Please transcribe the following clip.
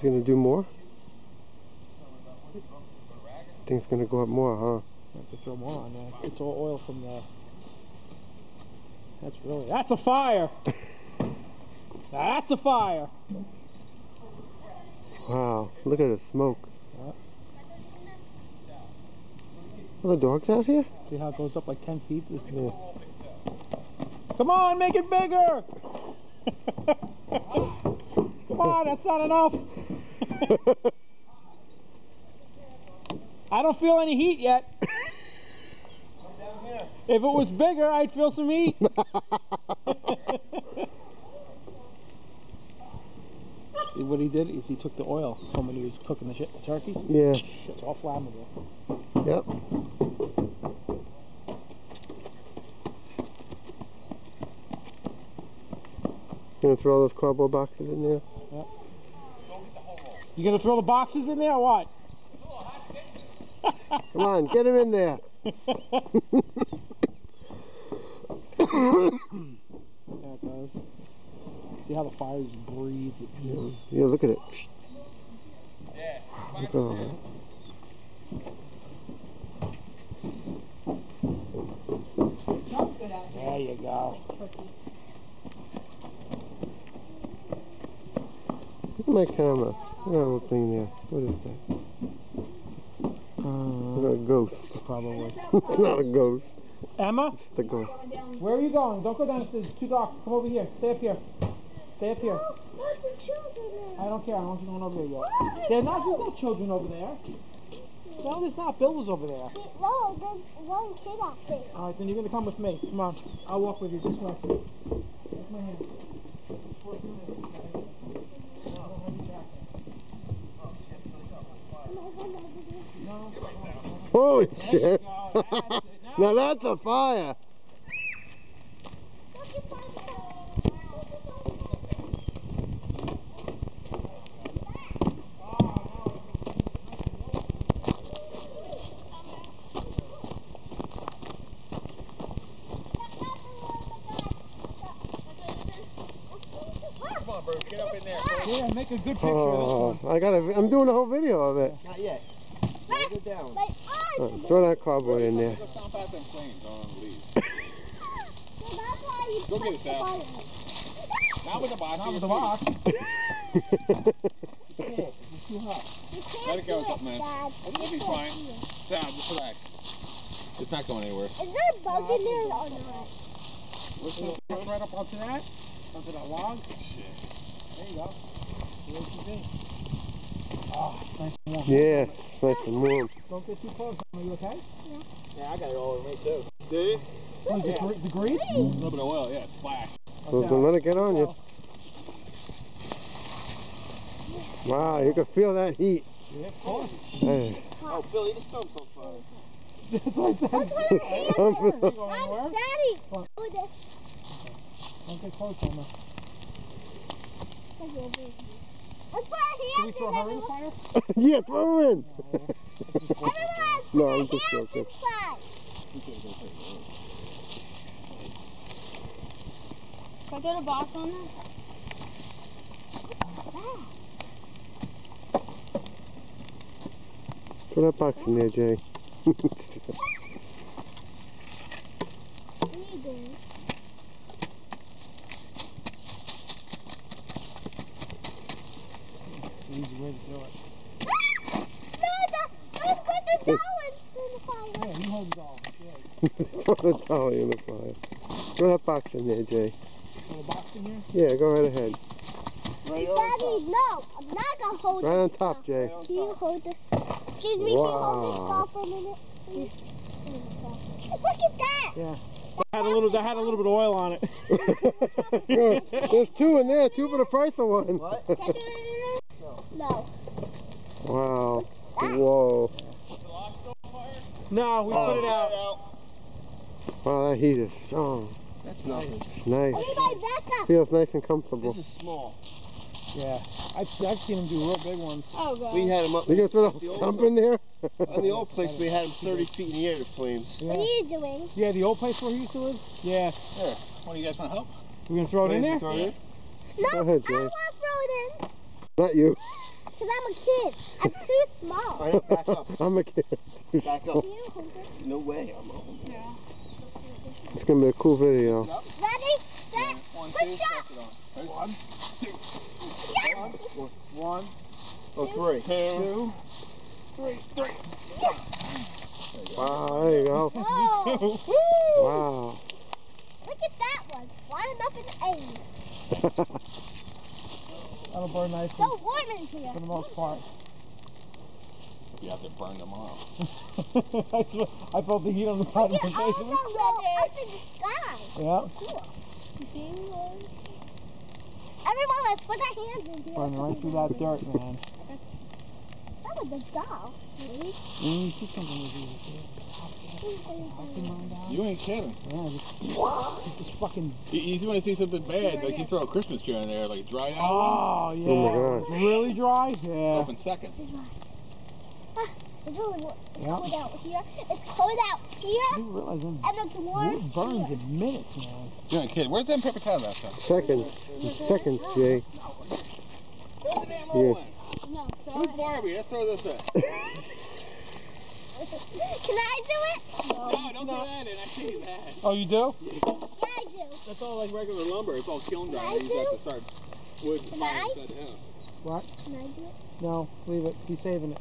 gonna do more? Think it's gonna go up more, huh? I have to throw more on there. It's all oil from the... That's a fire! That's a fire! Wow, look at the smoke. Yeah. Are the dogs out here? See how it goes up like 10 feet? Yeah. Come on, make it bigger! Come on, that's not enough! I don't feel any heat yet. If it was bigger, I'd feel some heat. What he did is he took the oil from when he was cooking the turkey. Yeah. It's all flammable. Yep. You gonna throw all those cardboard boxes in there? Yep. You gonna throw the boxes in there or what? Come on, get him in there. There it goes. See how the fire just breathes, it heats. Yeah, look at it. Yeah. Look at all that. There you go. Look at my camera. Look at that little thing there. What is that? Look at a ghost. Probably. It's not a ghost. Emma, It's the ghost. where are you going? Don't go downstairs. It's too dark. Come over here. Stay up here. Stay up here. Look, the children there. I don't care. I don't want you going over there yet. There's no children over there. No, there's not. Bill was over there. No, there's one kid out there. All right, then you're going to come with me. Come on. I'll walk with you this way. Take my hand. Holy shit. Now that's a fire. Come on, bro. Get up in there. Yeah, make a good picture of this one. I'm doing a whole video of it. Not yet. Go down. My arms. Throw that cardboard in there. Go stomp out them flames on the leaves. So that's why you Go get touch us the out. button. Not with the box. Not with the your box. feet. It's too hot. You can't Let it go, do something, man. Dad. It'll be You can't fine. do it. Dad, just relax. It's not going anywhere. Is there a bug in there or not? What's Right up onto that. Onto that log. There you go. There you be. Oh, it's nice and warm. Yeah, it's nice and warm. Don't get too close. Are you okay? Yeah, I got it all over me too. Did you? What is it, the grease? A little bit of oil, yeah, splash. So don't let it get on you. Wow, you can feel that heat. Yeah, of course. Hey. Oh, Billy, the stump's on fire. That's what I said. Don't Going Daddy. What? Oh, this. Don't get close on that. Let's put our Can we hands throw in her in the everyone. fire? Yeah, throw her in. Everyone, No, put I'm our just hands joking. inside. Can I get a box on that? Throw that box in there, Jay. What are you doing? Easy way to do it. No, don't put the dough in the fire. Yeah, you hold it all. Yeah. Throw the towel in the fire. Throw that box in there, Jay. Throw the box in here. Yeah, go right ahead. Right Daddy, no, I'm not gonna hold Right on this top, stuff. Jay. Can you hold this? Excuse me, can you hold this Wow. doll for a minute? Please? Look at that! Yeah. That had a little bit of oil on it. There's two in there, two for the price of one. What? Can I do it in there? No. Wow. Whoa. No, we put it out. Wow, that heat is strong. That's nothing. Nice. Look at my Becca. Feels nice and comfortable. This is small. Yeah. I've seen them do real big ones. Oh, God. We had them up You gonna throw the stump in there? on the old place. We had them 30 feet in the air, the flames. What are you doing? Yeah, the old place where he used to live? Yeah. Here, one of you guys want to help? We're going to throw it in there? Throw it in? No, Go ahead, I Jay. don't want to throw it in. Not you. Can because I'm a kid. I'm too small. All right, back up. I'm a kid. Back up. You hold it. No way, I'm old. It's gonna be a cool video. Ready, set, push up. One, two. One, Oh, three. two, three. Wow, there you go. Whoa. Woo. Wow. Look at that one. Flying up in the air. That'll burn nicely So warm in here. for the most part. You have to burn tomorrow. I felt the heat on the side Look of at my all face. the way up in the sky. Yeah. Cool. You see? Everyone, let's put our hands in here. Burning right through that dirt, man. That was the dog. See? When you see something with you, You ain't kidding. yeah, just fucking. Easy when I see something bad, like you throw a Christmas tree in there, like dried out. Oh yeah. Oh my God. It's really dry. Yeah. Up in seconds. It's really Yeah. cold out here. It's cold out here, You realize them and it's warm wood burns here. in minutes, man. You ain't kidding. Where's that paper towel at, son? Seconds. Seconds, Jay. Throw the damn Yeah. roll in. No, Who's Barbie? Let's throw this in. Can I do it? No, don't throw that in. I see that. Oh, you do? Yeah, I do. That's all like regular lumber. It's all kiln dry. Can I You just have do? to start wood Can fire I? inside the house. What? Can I do it? No, leave it. He's saving it.